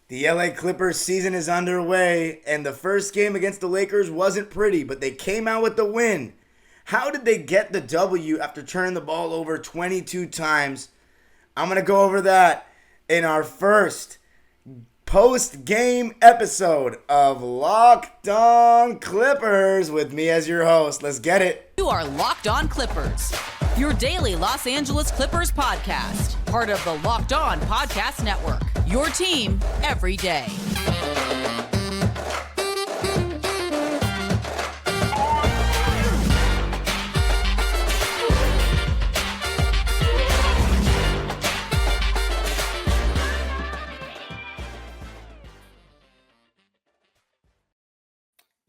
The LA Clippers season is underway, and the first game against the Lakers wasn't pretty, but they came out with the win. How did they get the W after turning the ball over 22 times? I'm going to go over that in our first post-game episode of Locked On Clippers with me as your host. Let's get it. You are Locked On Clippers, your daily Los Angeles Clippers podcast, part of the Locked On Podcast Network, your team every day.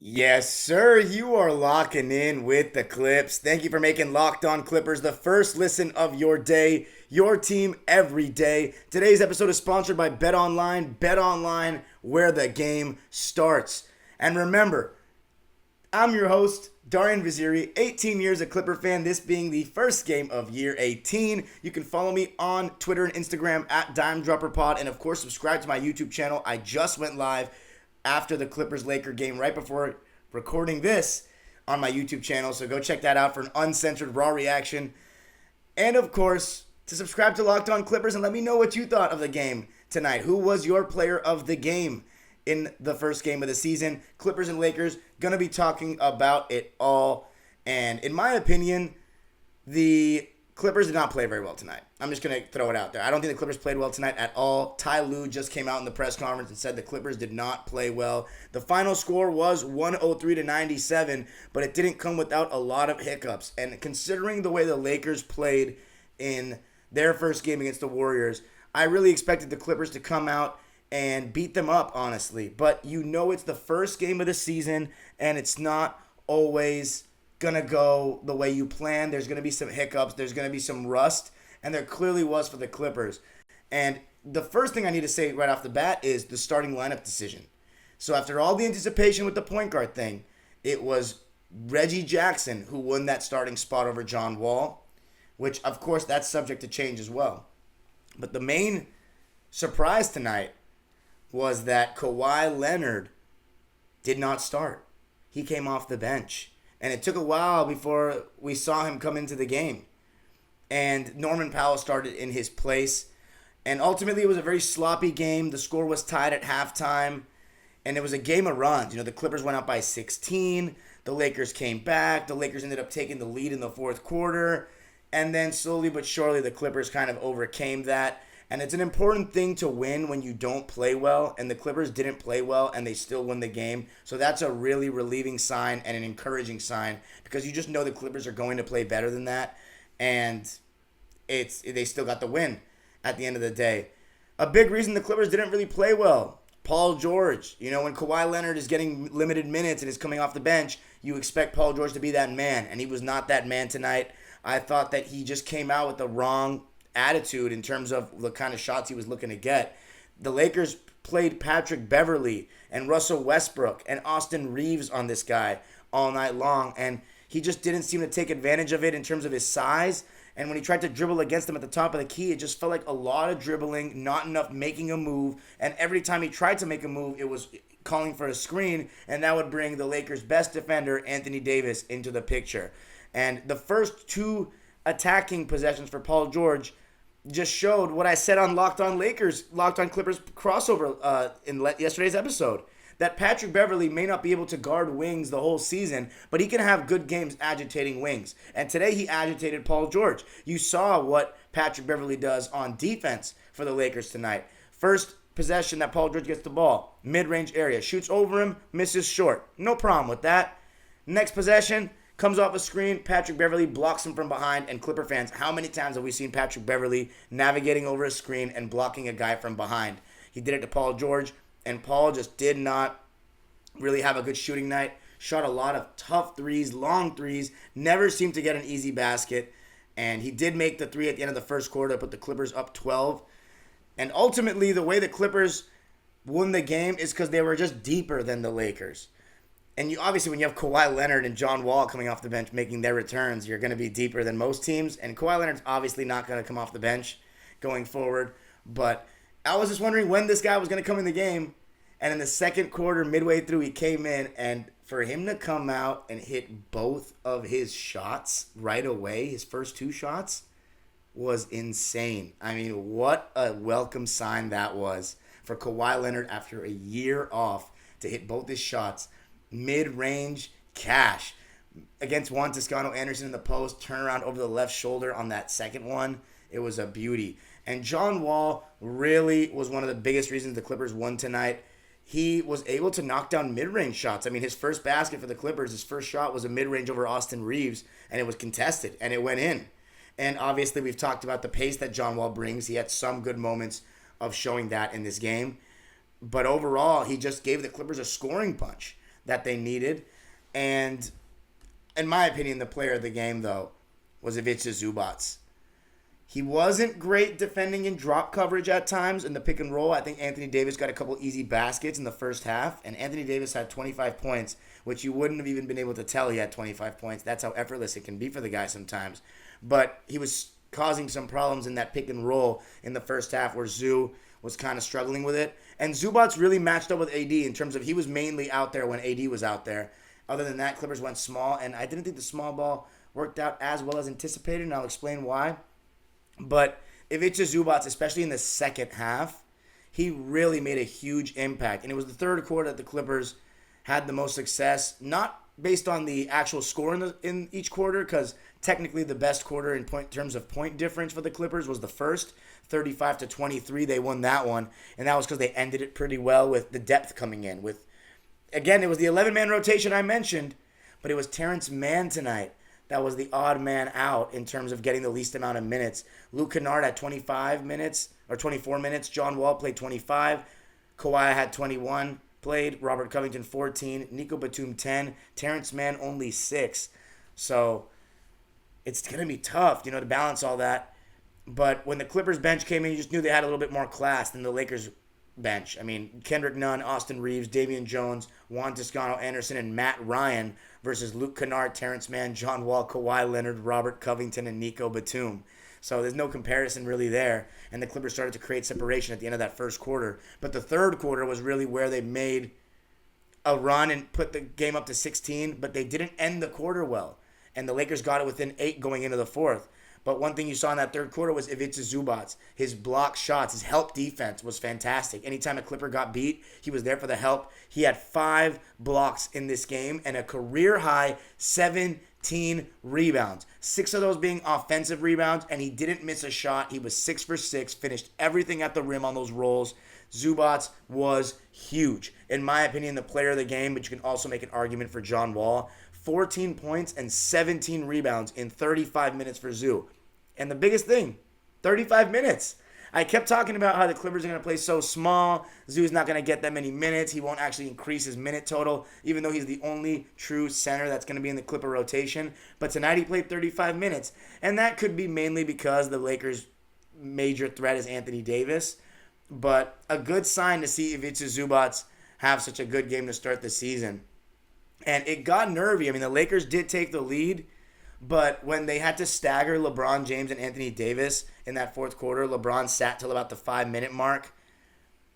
Yes, sir. You are locking in with the Clips. Thank you for making Locked On Clippers the first listen of your day, your team every day. Today's episode is sponsored by BetOnline. BetOnline, where the game starts. And remember, I'm your host, Darian Vaziri, 18 years a Clipper fan, this being the first game of year 18. You can follow me on Twitter and Instagram at DimeDropperPod, and of course, subscribe to my YouTube channel. I just went live after the Clippers-Laker game right before recording this on my YouTube channel. So go check that out for an uncensored raw reaction. And of course, to subscribe to Locked On Clippers and let me know what you thought of the game tonight. Who was your player of the game in the first game of the season? Clippers and Lakers, going to be talking about it all. And in my opinion, the Clippers did not play very well tonight. I'm just going to throw it out there. I don't think the Clippers played well tonight at all. Ty Lue just came out in the press conference and said the Clippers did not play well. The final score was 103-97, but it didn't come without a lot of hiccups. And considering the way the Lakers played in their first game against the Warriors, I really expected the Clippers to come out and beat them up, honestly. But you know it's the first game of the season, and it's not always gonna go the way you plan. There's gonna be some hiccups. There's gonna be some rust, and there clearly was for the Clippers. And the first thing I need to say right off the bat is the starting lineup decision. So after all the anticipation with the point guard thing, it was Reggie Jackson who won that starting spot over John Wall, which of course that's subject to change as well. But the main surprise tonight was that Kawhi Leonard did not start. He came off the bench. And it took a while before we saw him come into the game. And Norman Powell started in his place. And ultimately, it was a very sloppy game. The score was tied at halftime. And it was a game of runs. You know, the Clippers went up by 16. The Lakers came back. The Lakers ended up taking the lead in the fourth quarter. And then slowly but surely, the Clippers kind of overcame that. And it's an important thing to win when you don't play well, and the Clippers didn't play well, and they still won the game. So that's a really relieving sign and an encouraging sign because you just know the Clippers are going to play better than that, and they still got the win at the end of the day. A big reason the Clippers didn't really play well, Paul George. You know, when Kawhi Leonard is getting limited minutes and is coming off the bench, you expect Paul George to be that man, and he was not that man tonight. I thought that he just came out with the wrong attitude in terms of the kind of shots he was looking to get. The Lakers played Patrick Beverley and Russell Westbrook and Austin Reeves on this guy all night long, and he just didn't seem to take advantage of it in terms of his size. And when he tried to dribble against him at the top of the key, it just felt like a lot of dribbling, not enough making a move, and every time he tried to make a move, it was calling for a screen, and that would bring the Lakers' best defender, Anthony Davis, into the picture. And the first two attacking possessions for Paul George just showed what I said on Locked On Clippers crossover in yesterday's episode, that Patrick Beverley may not be able to guard wings the whole season, but he can have good games agitating wings. And today he agitated Paul George. You saw what Patrick Beverley does on defense for the Lakers tonight. First possession that Paul George gets the ball, mid-range area, shoots over him, misses short. No problem with that. Next possession, comes off a screen, Patrick Beverley blocks him from behind, and Clipper fans, how many times have we seen Patrick Beverley navigating over a screen and blocking a guy from behind? He did it to Paul George, and Paul just did not really have a good shooting night. Shot a lot of tough threes, long threes, never seemed to get an easy basket, and he did make the three at the end of the first quarter to put the Clippers up 12. And ultimately, the way the Clippers won the game is because they were just deeper than the Lakers. And you obviously, when you have Kawhi Leonard and John Wall coming off the bench making their returns, you're going to be deeper than most teams. And Kawhi Leonard's obviously not going to come off the bench going forward. But I was just wondering when this guy was going to come in the game. And in the second quarter, midway through, he came in. And for him to come out and hit both of his shots right away, his first 2 shots, was insane. I mean, what a welcome sign that was for Kawhi Leonard after a year off to hit both his shots. Mid-range, cash. Against Juan Toscano Anderson in the post, turnaround over the left shoulder on that second one. It was a beauty. And John Wall really was one of the biggest reasons the Clippers won tonight. He was able to knock down mid-range shots. I mean, his first basket for the Clippers, his first shot was a mid-range over Austin Reeves, and it was contested, and it went in. And obviously, we've talked about the pace that John Wall brings. He had some good moments of showing that in this game. But overall, he just gave the Clippers a scoring punch that they needed. And in my opinion, the player of the game, though, was Ivica Zubac. He wasn't great defending in drop coverage at times in the pick and roll. I think Anthony Davis got a couple easy baskets in the first half, and Anthony Davis had 25 points, which you wouldn't have even been able to tell he had 25 points. That's how effortless it can be for the guy sometimes. But he was causing some problems in that pick and roll in the first half where Zoo was kind of struggling with it. And Zubac really matched up with AD in terms of he was mainly out there when AD was out there. Other than that, Clippers went small, and I didn't think the small ball worked out as well as anticipated, and I'll explain why. But Ivica Zubac, especially in the second half, he really made a huge impact. And it was the third quarter that the Clippers had the most success, not based on the actual score in each quarter, because technically the best quarter in terms of point difference for the Clippers was the first, 35-23. They won that one, and that was because they ended it pretty well with the depth coming in. Again, it was the 11-man rotation I mentioned, but it was Terrence Mann tonight that was the odd man out in terms of getting the least amount of minutes. Luke Canard had 24 minutes. John Wall played 25. Kawhi had 21 played. Robert Covington 14. Nico Batum 10. Terrence Mann only 6. So it's going to be tough, to balance all that. But when the Clippers bench came in, you just knew they had a little bit more class than the Lakers bench. I mean, Kendrick Nunn, Austin Reeves, Damian Jones, Juan Toscano Anderson, and Matt Ryan versus Luke Kennard, Terrence Mann, John Wall, Kawhi Leonard, Robert Covington, and Nico Batum. So there's no comparison really there. And the Clippers started to create separation at the end of that first quarter. But the third quarter was really where they made a run and put the game up to 16, but they didn't end the quarter well. And the Lakers got it within 8 going into the fourth. But one thing you saw in that third quarter was Ivica Zubac. His block shots, his help defense was fantastic. Anytime a Clipper got beat, he was there for the help. He had 5 blocks in this game and a career-high 17 rebounds. 6 of those being offensive rebounds, and he didn't miss a shot. He was 6 for 6, finished everything at the rim on those rolls. Zubac was huge. In my opinion, the player of the game, but you can also make an argument for John Wall. 14 points and 17 rebounds in 35 minutes for Zoo. And the biggest thing, 35 minutes. I kept talking about how the Clippers are going to play so small. Zoo's not going to get that many minutes. He won't actually increase his minute total, even though he's the only true center that's going to be in the Clipper rotation. But tonight he played 35 minutes. And that could be mainly because the Lakers' major threat is Anthony Davis. But a good sign to see Ivica Zubac have such a good game to start the season. And it got nervy. I mean, the Lakers did take the lead, but when they had to stagger LeBron James and Anthony Davis in that fourth quarter, LeBron sat till about the 5-minute mark.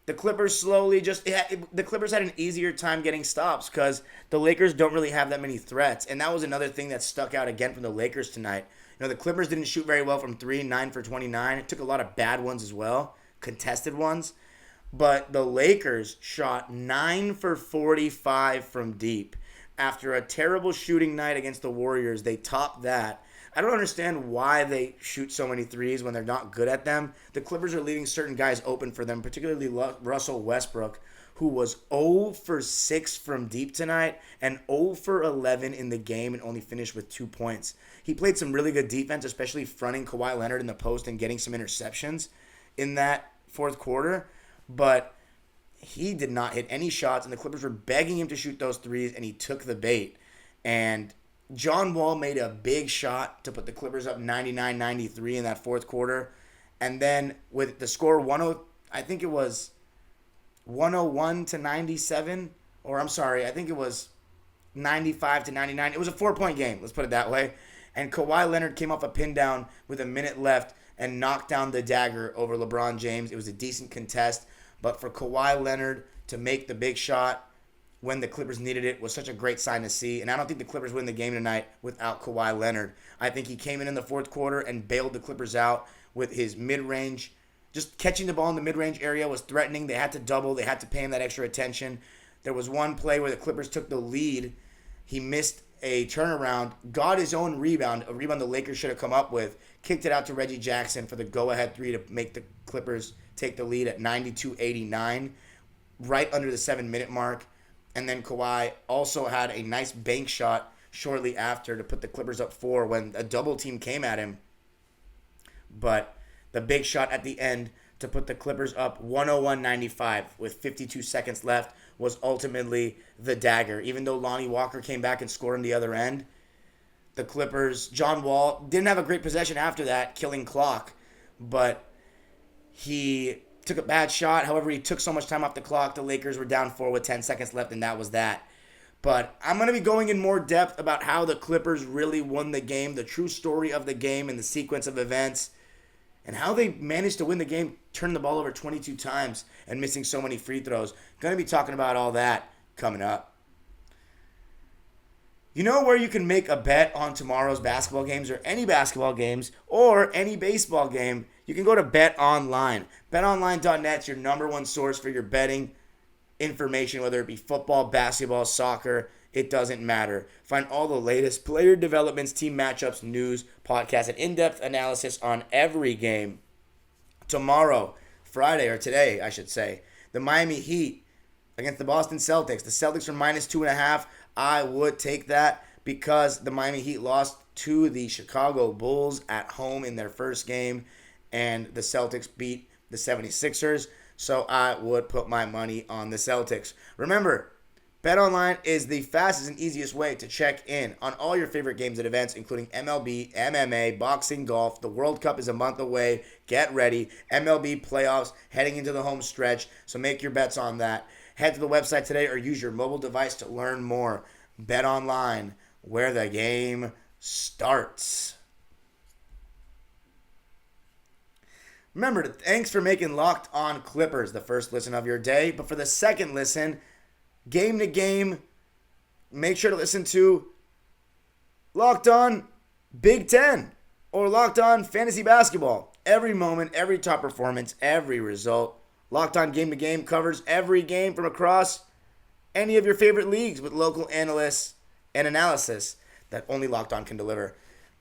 The Clippers the Clippers had an easier time getting stops because the Lakers don't really have that many threats. And that was another thing that stuck out again from the Lakers tonight. The Clippers didn't shoot very well from 3, 9 for 29. It took a lot of bad ones as well, contested ones. But the Lakers shot 9 for 45 from deep. After a terrible shooting night against the Warriors, they topped that. I don't understand why they shoot so many threes when they're not good at them. The Clippers are leaving certain guys open for them, particularly Russell Westbrook, who was 0 for 6 from deep tonight and 0 for 11 in the game and only finished with 2 points. He played some really good defense, especially fronting Kawhi Leonard in the post and getting some interceptions in that fourth quarter. But he did not hit any shots, and the Clippers were begging him to shoot those threes, and he took the bait. And John Wall made a big shot to put the Clippers up 99-93 in that fourth quarter. And then with the score 101-97, or I'm sorry, I think it was 95-99. It was a 4-point game, let's put it that way. And Kawhi Leonard came off a pin down with a minute left and knocked down the dagger over LeBron James. It was a decent contest, but for Kawhi Leonard to make the big shot when the Clippers needed it was such a great sign to see. And I don't think the Clippers win the game tonight without Kawhi Leonard. I think he came in the fourth quarter and bailed the Clippers out with his mid-range. Just catching the ball in the mid-range area was threatening. They had to double. They had to pay him that extra attention. There was one play where the Clippers took the lead. He missed a turnaround, got his own rebound, a rebound the Lakers should have come up with, kicked it out to Reggie Jackson for the go-ahead three to make the Clippers take the lead at 92-89, right under the 7-minute mark. And then Kawhi also had a nice bank shot shortly after to put the Clippers up 4 when a double team came at him. But the big shot at the end to put the Clippers up 101-95 with 52 seconds left was ultimately the dagger. Even though Lonnie Walker came back and scored on the other end, the Clippers, John Wall, didn't have a great possession after that, killing clock. But he took a bad shot. However, he took so much time off the clock. The Lakers were down 4 with 10 seconds left, and that was that. But I'm going to be going in more depth about how the Clippers really won the game, the true story of the game and the sequence of events, and how they managed to win the game, turning the ball over 22 times and missing so many free throws. Going to be talking about all that coming up. You know where you can make a bet on tomorrow's basketball games or any basketball games or any baseball game? You can go to Bet Online. BetOnline.net is your number one source for your betting information, whether it be football, basketball, soccer. It doesn't matter. Find all the latest player developments, team matchups, news, podcasts, and in-depth analysis on every game. Tomorrow, Friday, or today, I should say, the Miami Heat against the Boston Celtics. The Celtics are -2.5. I would take that because the Miami Heat lost to the Chicago Bulls at home in their first game, and the Celtics beat the 76ers. So I would put my money on the Celtics. Remember, BetOnline is the fastest and easiest way to check in on all your favorite games and events, including MLB, MMA, boxing, golf. The World Cup is a month away. Get ready. MLB playoffs heading into the home stretch, so make your bets on that. Head to the website today or use your mobile device to learn more. BetOnline, where the game starts. Remember, thanks for making Locked On Clippers the first listen of your day. But for the second listen, game to game, make sure to listen to Locked On Big Ten or Locked On Fantasy Basketball. Every moment, every top performance, every result. Locked On Game to Game covers every game from across any of your favorite leagues with local analysts and analysis that only Locked On can deliver.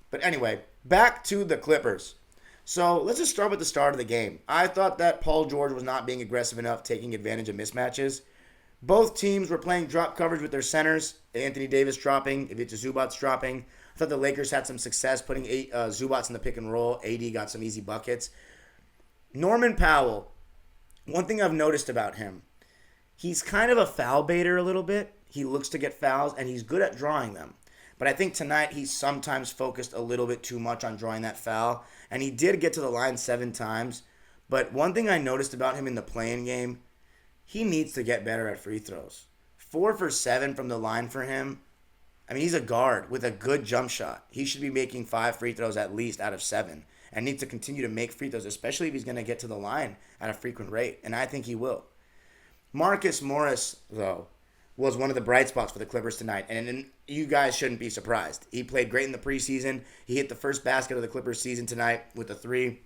But anyway, back to the Clippers. So let's just start with the start of the game. I thought that Paul George was not being aggressive enough, taking advantage of mismatches. Both teams were playing drop coverage with their centers. Anthony Davis dropping, Ivica Zubac dropping. I thought the Lakers had some success putting Zubac in the pick and roll. AD got some easy buckets. Norman Powell, one thing I've noticed about him, he's kind of a foul baiter a little bit. He looks to get fouls, and he's good at drawing them. But I think tonight he's sometimes focused a little bit too much on drawing that foul. And he did get to the line 7 times. But one thing I noticed about him in the play-in game, he needs to get better at free throws. 4 for 7 from the line for him. I mean, he's a guard with a good jump shot. He should be making 5 free throws at least out of 7. And needs to continue to make free throws, especially if he's going to get to the line at a frequent rate. And I think he will. Marcus Morris, though, was one of the bright spots for the Clippers tonight. And you guys shouldn't be surprised. He played great in the preseason. He hit the first basket of the Clippers season tonight with a 3.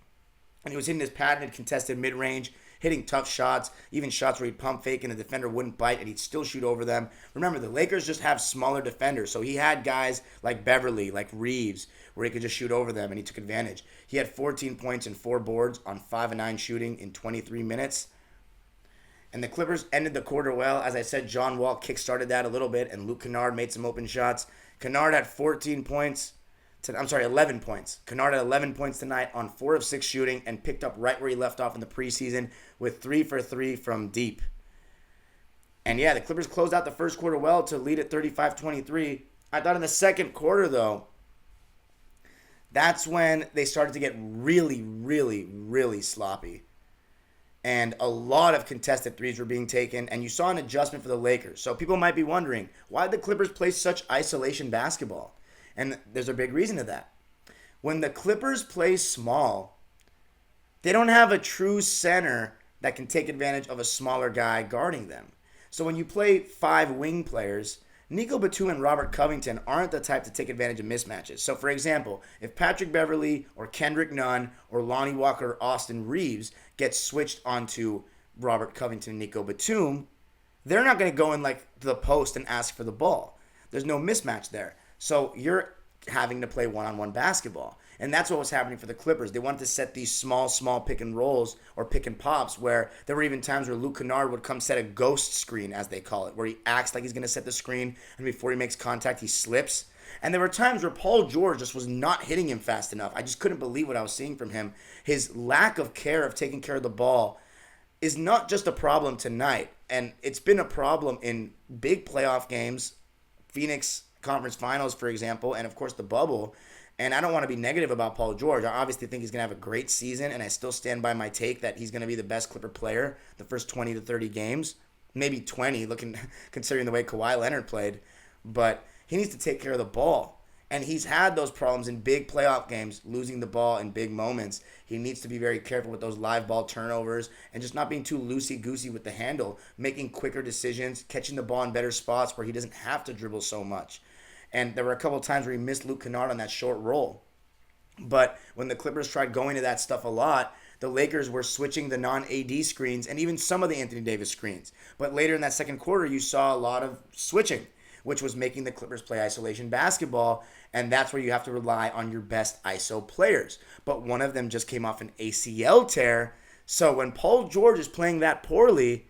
And he was hitting his patented contested mid-range, hitting tough shots, even shots where he'd pump fake and the defender wouldn't bite and he'd still shoot over them. Remember, the Lakers just have smaller defenders. So he had guys like Beverly, like Reeves, where he could just shoot over them, and he took advantage. He had 14 points and 4 boards on 5 of 9 shooting in 23 minutes. And the Clippers ended the quarter well. As I said, John Wall kickstarted that a little bit, and Luke Canard made some open shots. Canard had 11 points. Canard had 11 points tonight on 4 of 6 shooting and picked up right where he left off in the preseason with 3 for 3 from deep. And yeah, the Clippers closed out the first quarter well to lead at 35-23. I thought in the second quarter, though, that's when they started to get really, really, really sloppy. And a lot of contested threes were being taken, and you saw an adjustment for the Lakers. So people might be wondering, why did the Clippers play such isolation basketball? And there's a big reason to that. When the Clippers play small, they don't have a true center that can take advantage of a smaller guy guarding them. So when you play 5 wing players, Nico Batum and Robert Covington aren't the type to take advantage of mismatches. So for example, if Patrick Beverley or Kendrick Nunn or Lonnie Walker or Austin Reeves get switched onto Robert Covington and Nico Batum, they're not going to go in like to the post and ask for the ball. There's no mismatch there. So you're having to play one-on-one basketball. And that's what was happening for the Clippers. They wanted to set these small pick and rolls or pick and pops where there were even times where Luke Canard would come set a ghost screen, as they call it, where he acts like he's going to set the screen, and before he makes contact, he slips. And there were times where Paul George just was not hitting him fast enough. I just couldn't believe what I was seeing from him. His lack of care of taking care of the ball is not just a problem tonight, and it's been a problem in big playoff games, Phoenix Conference Finals, for example, and of course the bubble. And I don't want to be negative about Paul George. I obviously think he's going to have a great season, and I still stand by my take that he's going to be the best Clipper player the first 20 to 30 games. Maybe 20, considering the way Kawhi Leonard played. But he needs to take care of the ball. And he's had those problems in big playoff games, losing the ball in big moments. He needs to be very careful with those live ball turnovers and just not being too loosey-goosey with the handle, making quicker decisions, catching the ball in better spots where he doesn't have to dribble so much. And there were a couple of times where he missed Luke Canard on that short roll. But when the Clippers tried going to that stuff a lot, the Lakers were switching the non-AD screens and even some of the Anthony Davis screens. But later in that second quarter, you saw a lot of switching, which was making the Clippers play isolation basketball. And that's where you have to rely on your best ISO players. But one of them just came off an ACL tear. So when Paul George is playing that poorly,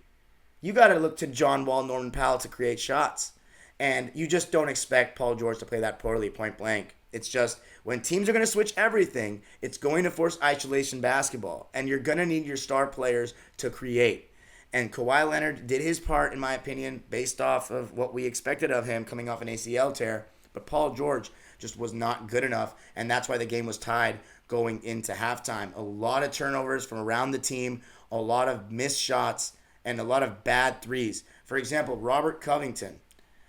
you got to look to John Wall, Norman Powell to create shots. And you just don't expect Paul George to play that poorly point blank. It's just when teams are going to switch everything, it's going to force isolation basketball. And you're going to need your star players to create. And Kawhi Leonard did his part, in my opinion, based off of what we expected of him coming off an ACL tear. But Paul George just was not good enough. And that's why the game was tied going into halftime. A lot of turnovers from around the team, a lot of missed shots, and a lot of bad threes. For example, Robert Covington.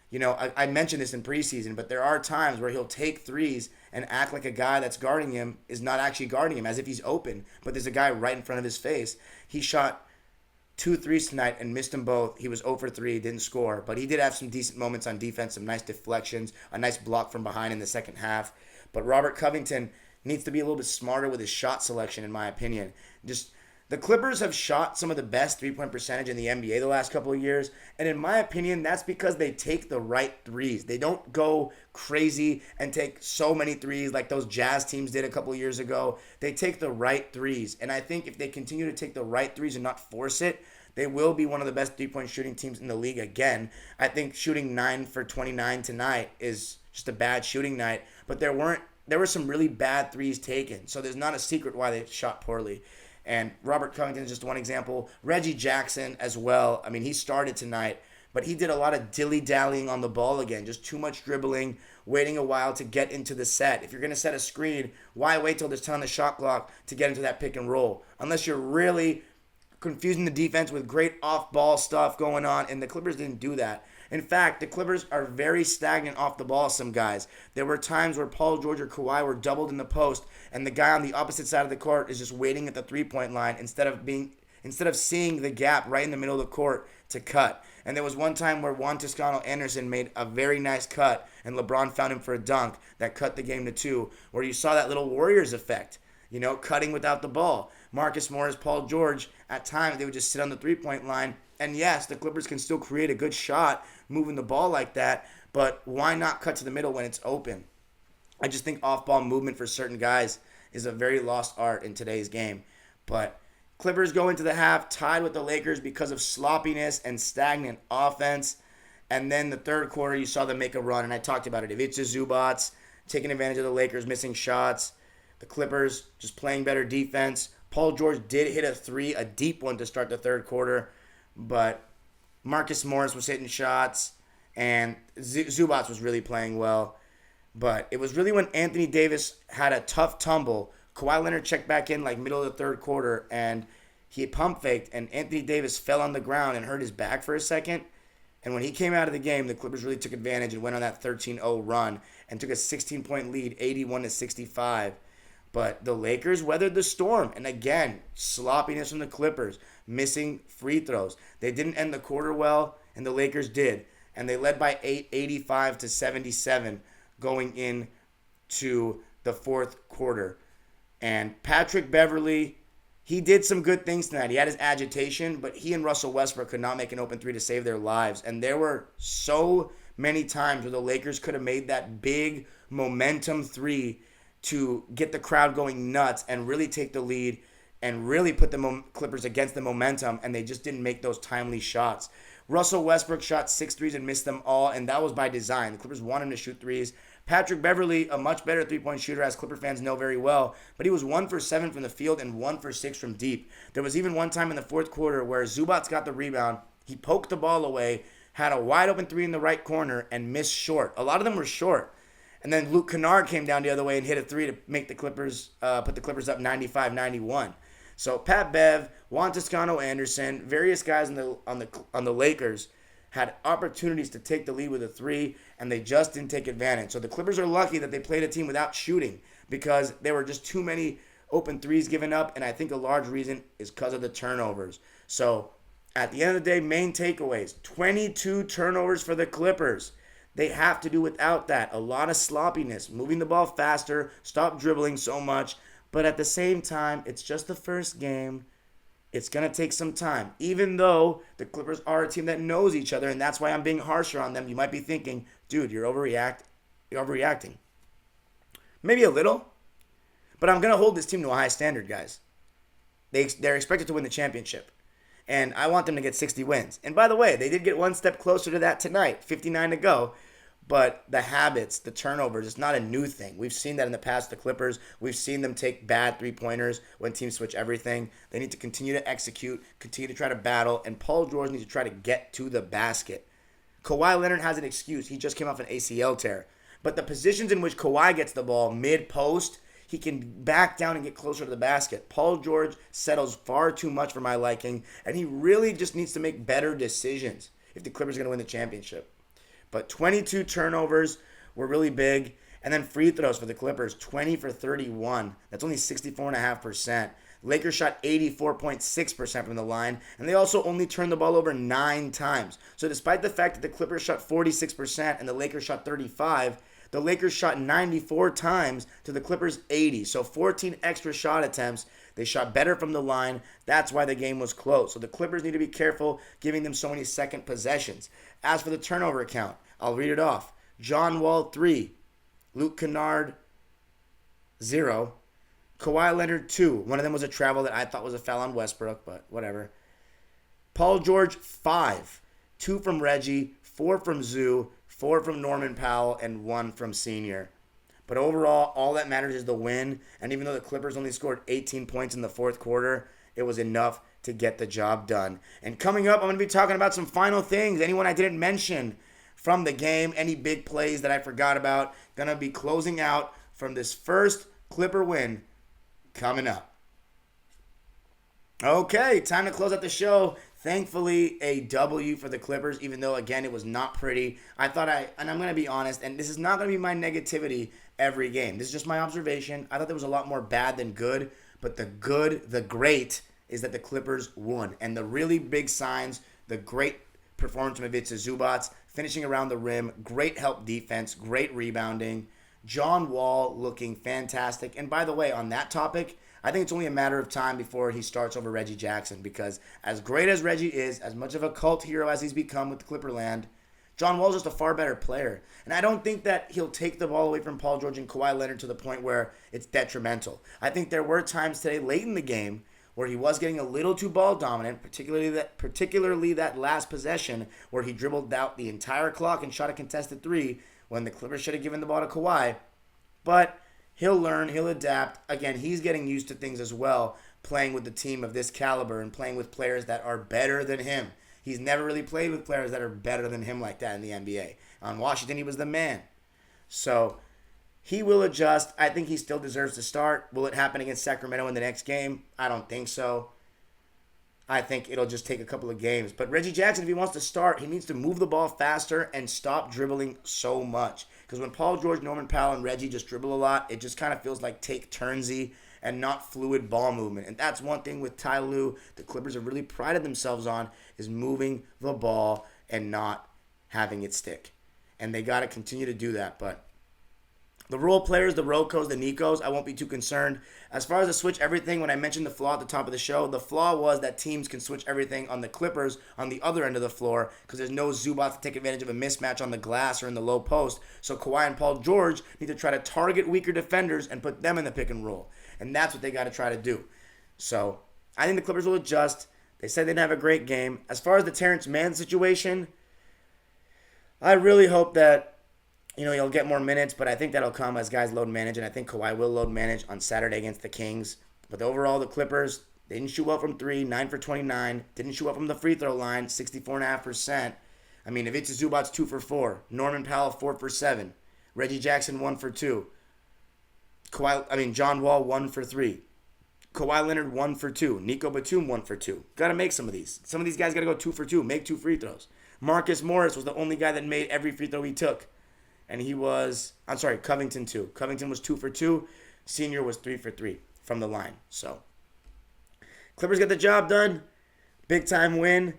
You know, I mentioned this in preseason, but there are times where he'll take threes and act like a guy that's guarding him is not actually guarding him, as if he's open, but there's a guy right in front of his face. He shot 2 threes tonight and missed them both. He was 0 for 3, didn't score, but he did have some decent moments on defense, some nice deflections, a nice block from behind in the second half. But Robert Covington needs to be a little bit smarter with his shot selection, in my opinion. Just the Clippers have shot some of the best three-point percentage in the NBA the last couple of years, and in my opinion, that's because they take the right threes. They don't go crazy and take so many threes like those Jazz teams did a couple of years ago. They take the right threes, and I think if they continue to take the right threes and not force it, they will be one of the best three-point shooting teams in the league again. I think shooting 9 for 29 tonight is just a bad shooting night, but there were some really bad threes taken, so there's not a secret why they shot poorly. And Robert Covington is just one example. Reggie Jackson as well. I mean, he started tonight, but he did a lot of dilly-dallying on the ball again. Just too much dribbling, waiting a while to get into the set. If you're going to set a screen, why wait till there's 10 on the shot clock to get into that pick and roll? Unless you're really confusing the defense with great off-ball stuff going on, and the Clippers didn't do that. In fact, the Clippers are very stagnant off the ball, some guys. There were times where Paul George or Kawhi were doubled in the post, and the guy on the opposite side of the court is just waiting at the three-point line instead of seeing the gap right in the middle of the court to cut. And there was one time where Juan Toscano Anderson made a very nice cut, and LeBron found him for a dunk that cut the game to 2, where you saw that little Warriors effect, you know, cutting without the ball. Marcus Morris, Paul George, at times they would just sit on the three-point line. And yes, the Clippers can still create a good shot moving the ball like that, but why not cut to the middle when it's open? I just think off-ball movement for certain guys is a very lost art in today's game. But Clippers go into the half tied with the Lakers because of sloppiness and stagnant offense. And then the third quarter, you saw them make a run, and I talked about it. Ivica Zubac taking advantage of the Lakers missing shots. The Clippers just playing better defense. Paul George did hit a 3, a deep one to start the third quarter, but Marcus Morris was hitting shots, and Zubac was really playing well. But it was really when Anthony Davis had a tough tumble. Kawhi Leonard checked back in like middle of the third quarter, and he pump faked, and Anthony Davis fell on the ground and hurt his back for a second. And when he came out of the game, the Clippers really took advantage and went on that 13-0 run and took a 16-point lead, 81-65. But the Lakers weathered the storm. And again, sloppiness from the Clippers, missing free throws. They didn't end the quarter well, and the Lakers did. And they led by 8, 85-77 going into the fourth quarter. And Patrick Beverley, he did some good things tonight. He had his agitation, but he and Russell Westbrook could not make an open three to save their lives. And there were so many times where the Lakers could have made that big momentum three to get the crowd going nuts and really take the lead and really put the Clippers against the momentum, and they just didn't make those timely shots. Russell Westbrook shot 6 threes and missed them all, and that was by design. The Clippers wanted him to shoot threes. Patrick Beverley, a much better three-point shooter, as Clipper fans know very well, but he was 1 for 7 from the field and 1 for 6 from deep. There was even one time in the fourth quarter where Zubac got the rebound. He poked the ball away, had a wide-open three in the right corner, and missed short. A lot of them were short. And then Luke Canard came down the other way and hit a three to make the Clippers, put the Clippers up 95-91. So Pat Bev, Juan Toscano Anderson, various guys on the Lakers had opportunities to take the lead with a three, and they just didn't take advantage. So the Clippers are lucky that they played a team without shooting, because there were just too many open threes given up, and I think a large reason is because of the turnovers. So at the end of the day, main takeaways, 22 turnovers for the Clippers. They have to do without that. A lot of sloppiness, moving the ball faster, stop dribbling so much. But at the same time, it's just the first game. It's going to take some time. Even though the Clippers are a team that knows each other, and that's why I'm being harsher on them. You might be thinking, dude, you're overreacting. Maybe a little. But I'm going to hold this team to a high standard, guys. They're expected to win the championship. And I want them to get 60 wins. And by the way, they did get one step closer to that tonight, 59 to go. But the habits, the turnovers, it's not a new thing. We've seen that in the past, the Clippers. We've seen them take bad three-pointers when teams switch everything. They need to continue to execute, continue to try to battle, and Paul George needs to try to get to the basket. Kawhi Leonard has an excuse. He just came off an ACL tear. But the positions in which Kawhi gets the ball mid-post, he can back down and get closer to the basket. Paul George settles far too much for my liking, and he really just needs to make better decisions if the Clippers are going to win the championship. But 22 turnovers were really big. And then free throws for the Clippers, 20 for 31. That's only 64.5%. Lakers shot 84.6% from the line. And they also only turned the ball over 9 times. So despite the fact that the Clippers shot 46% and the Lakers shot 35%, the Lakers shot 94 times to the Clippers 80. So 14 extra shot attempts. They shot better from the line. That's why the game was close. So the Clippers need to be careful giving them so many second possessions. As for the turnover count, I'll read it off. John Wall, 3. Luke Canard, 0. Kawhi Leonard, 2. One of them was a travel that I thought was a foul on Westbrook, but whatever. Paul George, 5. 2 from Reggie, 4 from Zoo, 4 from Norman Powell, and 1 from Senior. But overall, all that matters is the win. And even though the Clippers only scored 18 points in the fourth quarter, it was enough to get the job done. And coming up, I'm going to be talking about some final things. Anyone I didn't mention from the game, any big plays that I forgot about. Going to be closing out from this first Clipper win coming up. Okay, time to close out the show. Thankfully, a W for the Clippers, even though, again, it was not pretty. And I'm going to be honest, and this is not going to be my negativity every game. This is just my observation. I thought there was a lot more bad than good, but the great, is that the Clippers won. And the really big signs, the great performance from Ivica Zubac, finishing around the rim, great help defense, great rebounding. John Wall looking fantastic. And by the way, on that topic, I think it's only a matter of time before he starts over Reggie Jackson, because as great as Reggie is, as much of a cult hero as he's become with Clipperland, John Wall's just a far better player. And I don't think that he'll take the ball away from Paul George and Kawhi Leonard to the point where it's detrimental. I think there were times today late in the game where he was getting a little too ball dominant, particularly that last possession where he dribbled out the entire clock and shot a contested 3 when the Clippers should have given the ball to Kawhi. But he'll learn, he'll adapt. Again, he's getting used to things as well, playing with the team of this caliber and playing with players that are better than him. He's never really played with players that are better than him like that in the NBA. On Washington, he was the man. So he will adjust. I think he still deserves to start. Will it happen against Sacramento in the next game? I don't think so. I think it'll just take a couple of games. But Reggie Jackson, if he wants to start, he needs to move the ball faster and stop dribbling so much. Because when Paul George, Norman Powell, and Reggie just dribble a lot, it just kind of feels like take turnsy and not fluid ball movement. And that's one thing with Ty Lue the Clippers have really prided themselves on, is moving the ball and not having it stick. And they got to continue to do that. But the role players, the Rocos, the Nicos, I won't be too concerned. As far as the switch everything, when I mentioned the flaw at the top of the show, the flaw was that teams can switch everything on the Clippers on the other end of the floor because there's no Zubac to take advantage of a mismatch on the glass or in the low post. So Kawhi and Paul George need to try to target weaker defenders and put them in the pick and roll. And that's what they got to try to do. So I think the Clippers will adjust. They said they'd have a great game. As far as the Terrence Mann situation, I really hope that he'll get more minutes, but I think that'll come as guys load manage, and I think Kawhi will load manage on Saturday against the Kings. But overall, the Clippers, they didn't shoot well from 3, 9 for 29. Didn't shoot well from the free throw line, 64.5%. I mean, Ivica Zubac's 2 for 4. Norman Powell, 4 for 7. Reggie Jackson, 1 for 2. John Wall, 1 for 3. Kawhi Leonard, 1 for 2. Nico Batum, 1 for 2. Got to make some of these. Some of these guys got to go 2 for 2. Make 2 free throws. Marcus Morris was the only guy that made every free throw he took. And Covington 2. Covington was 2 for 2. Senior was 3 for 3 from the line. So, Clippers get the job done. Big time win.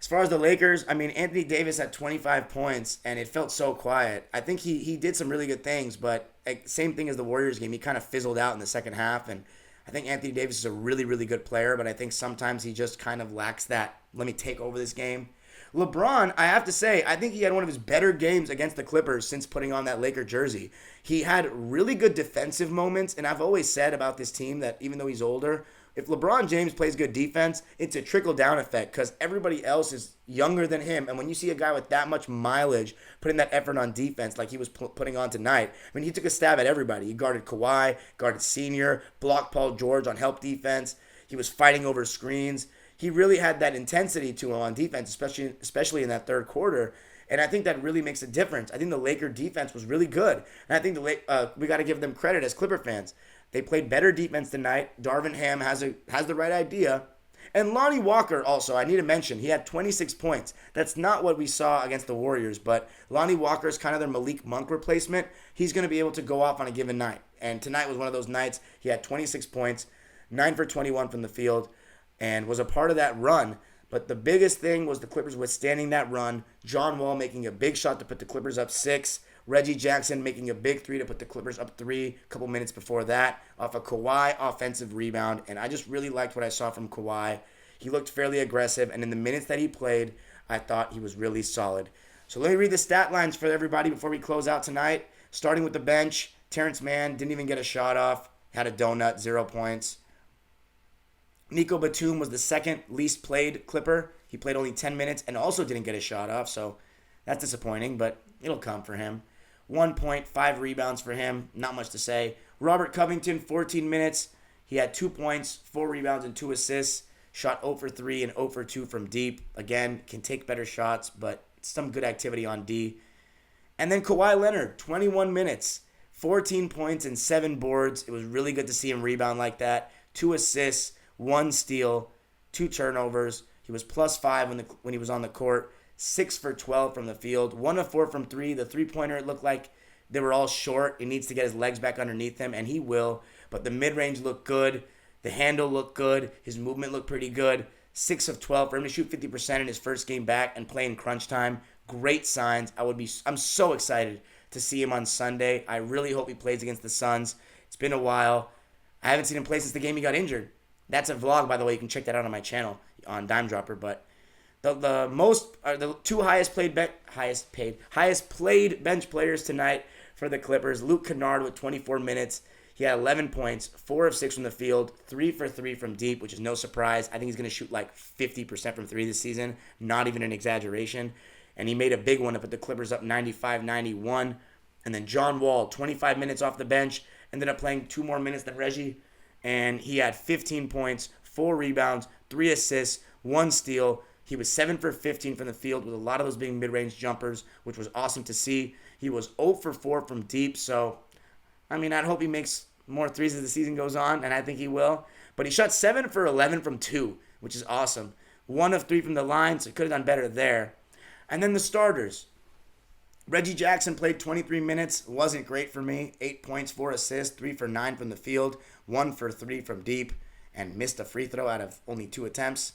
As far as the Lakers, Anthony Davis had 25 points, and it felt so quiet. I think he did some really good things, but same thing as the Warriors game. He kind of fizzled out in the second half, and I think Anthony Davis is a really, really good player, but I think sometimes he just kind of lacks that, let me take over this game. LeBron, I have to say, I think he had one of his better games against the Clippers since putting on that Laker jersey. He had really good defensive moments, and I've always said about this team that even though he's older, if LeBron James plays good defense, it's a trickle-down effect because everybody else is younger than him. And when you see a guy with that much mileage putting that effort on defense like he was putting on tonight, he took a stab at everybody. He guarded Kawhi, guarded Senior, blocked Paul George on help defense. He was fighting over screens. He really had that intensity to him on defense, especially in that third quarter. And I think that really makes a difference. I think the Laker defense was really good. And I think we got to give them credit as Clipper fans. They played better defense tonight. Darvin Ham has the right idea. And Lonnie Walker also, I need to mention, he had 26 points. That's not what we saw against the Warriors, but Lonnie Walker is kind of their Malik Monk replacement. He's going to be able to go off on a given night. And tonight was one of those nights. He had 26 points, 9 for 21 from the field, and was a part of that run. But the biggest thing was the Clippers withstanding that run. John Wall making a big shot to put the Clippers up 6. Reggie Jackson making a big 3 to put the Clippers up 3 a couple minutes before that off a Kawhi offensive rebound. And I just really liked what I saw from Kawhi. He looked fairly aggressive, and in the minutes that he played, I thought he was really solid. So let me read the stat lines for everybody before we close out tonight. Starting with the bench, Terrence Mann didn't even get a shot off, had a donut, 0 points. Nico Batum was the second least played Clipper. He played only 10 minutes and also didn't get a shot off, so that's disappointing, but it'll come for him. 1 point, 5 rebounds for him. Not much to say. Robert Covington, 14 minutes. He had 2 points, 4 rebounds, and 2 assists. Shot 0 for 3 and 0 for 2 from deep. Again, can take better shots, but some good activity on D. And then Kawhi Leonard, 21 minutes, 14 points, and 7 boards. It was really good to see him rebound like that. 2 assists, 1 steal, 2 turnovers. He was plus 5 when he was on the court. 6 for 12 from the field. 1 of 4 from 3. The three-pointer, it looked like they were all short. He needs to get his legs back underneath him, and he will. But the mid-range looked good. The handle looked good. His movement looked pretty good. 6 of 12 for him to shoot 50% in his first game back and play in crunch time. Great signs. I'm so excited to see him on Sunday. I really hope he plays against the Suns. It's been a while. I haven't seen him play since the game he got injured. That's a vlog, by the way. You can check that out on my channel on Dime Dropper. But the two highest played bench players tonight for the Clippers. Luke Canard with 24 minutes. He had 11 points, 4 of 6 from the field, 3 for 3 from deep, which is no surprise. I think he's going to shoot like 50% from 3 this season. Not even an exaggeration. And he made a big one to put the Clippers up 95-91. And then John Wall, 25 minutes off the bench, ended up playing 2 more minutes than Reggie. And he had 15 points, 4 rebounds, 3 assists, 1 steal. He was 7 for 15 from the field, with a lot of those being mid-range jumpers, which was awesome to see. He was 0 for 4 from deep, so I'd hope he makes more threes as the season goes on, and I think he will. But he shot 7 for 11 from 2, which is awesome. 1 of 3 from the line, so could have done better there. And then the starters. Reggie Jackson played 23 minutes. Wasn't great for me. 8 points, 4 assists, 3 for 9 from the field, 1 for 3 from deep, and missed a free throw out of only 2 attempts.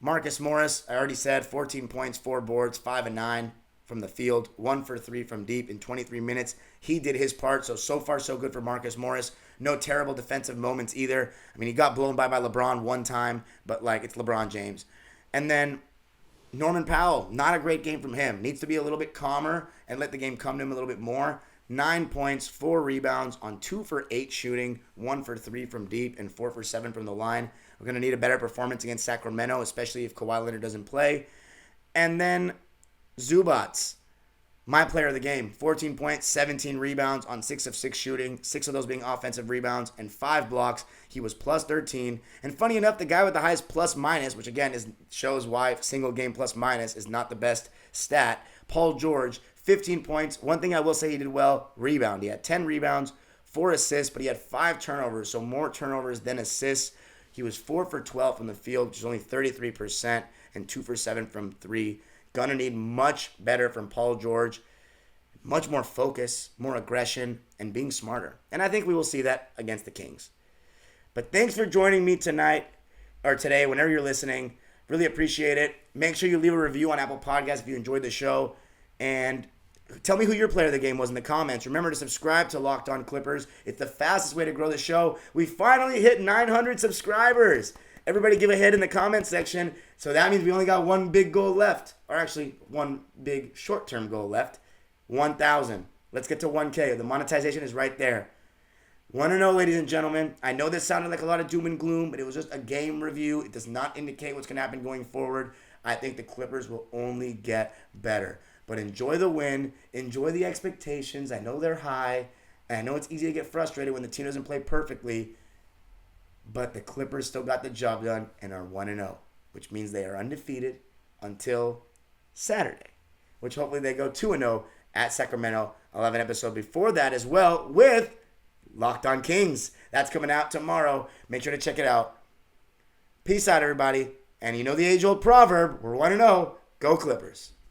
Marcus Morris, I already said, 14 points, 4 boards, 5 and 9 from the field, 1 for 3 from deep in 23 minutes. He did his part, so far so good for Marcus Morris. No terrible defensive moments either. I mean, he got blown by LeBron one time, but it's LeBron James. And then Norman Powell, not a great game from him. Needs to be a little bit calmer and let the game come to him a little bit more. 9 points, 4 rebounds on 2 for 8 shooting, 1 for 3 from deep, and 4 for 7 from the line. We're going to need a better performance against Sacramento, especially if Kawhi Leonard doesn't play. And then Zubats, my player of the game, 14 points, 17 rebounds on 6 of 6 shooting, 6 of those being offensive rebounds, and 5 blocks. He was plus 13. And funny enough, the guy with the highest plus minus, which again shows why single game plus minus is not the best stat, Paul George, 15 points. One thing I will say he did well, rebound. He had 10 rebounds, 4 assists, but he had 5 turnovers, so more turnovers than assists. He was 4 for 12 from the field, which is only 33%, and 2 for 7 from 3. Gonna need much better from Paul George. Much more focus, more aggression, and being smarter. And I think we will see that against the Kings. But thanks for joining me tonight, or today, whenever you're listening. Really appreciate it. Make sure you leave a review on Apple Podcasts if you enjoyed the show. And tell me who your player of the game was in the comments. Remember to subscribe to Locked On Clippers. It's the fastest way to grow the show. We finally hit 900 subscribers. Everybody give a hit in the comment section. So that means we only got one big goal left. Or actually, one big short-term goal left. 1,000. Let's get to 1K. The monetization is right there. 1-0, ladies and gentlemen. I know this sounded like a lot of doom and gloom, but it was just a game review. It does not indicate what's going to happen going forward. I think the Clippers will only get better. But enjoy the win. Enjoy the expectations. I know they're high. And I know it's easy to get frustrated when the team doesn't play perfectly. But the Clippers still got the job done and are 1-0, which means they are undefeated until Saturday, which hopefully they go 2-0 at Sacramento. I'll have an episode before that as well with Locked On Kings. That's coming out tomorrow. Make sure to check it out. Peace out, everybody. And you know the age-old proverb, we're 1-0. Go Clippers.